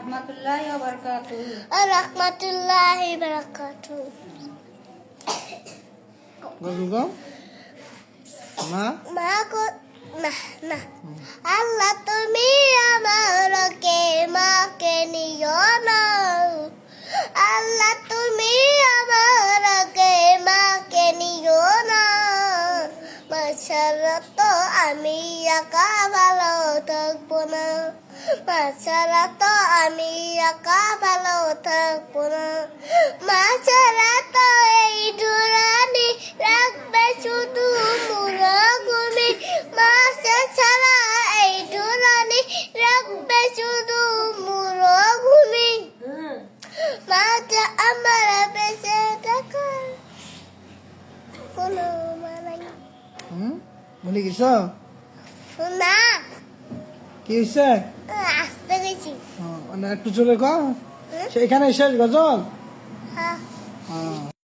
রাহমাতুল্লাহি ওয়া বারাকাতুহু। রাহমাতুল্লাহি ওয়া বারাকাতুহু। গো মা না না আল্লাহ তুমি আমাকে মাকে নিও না, আল্লাহ তুমি আমাকে মাকে নিও না, মাশাআল্লাহ তো আমি একা ভালো থাকবো না, মাশাআল্লাহ তো আমি একা ভালো থাকবো না, মাশাআল্লাহ তো এই দুরানি রাখবে শুধু মুরগুমি, মাশাআল্লাহ এই দুরানি রাখবে শুধু মুরগুমি, মাঝে আমার বেঁচে থাকার কোনো মানে বলে গেছ না, কি হয়েছে? আসতে গেছি। একটু চলে গ সেখানে শেষ গজল। হ্যাঁ। হ্যাঁ।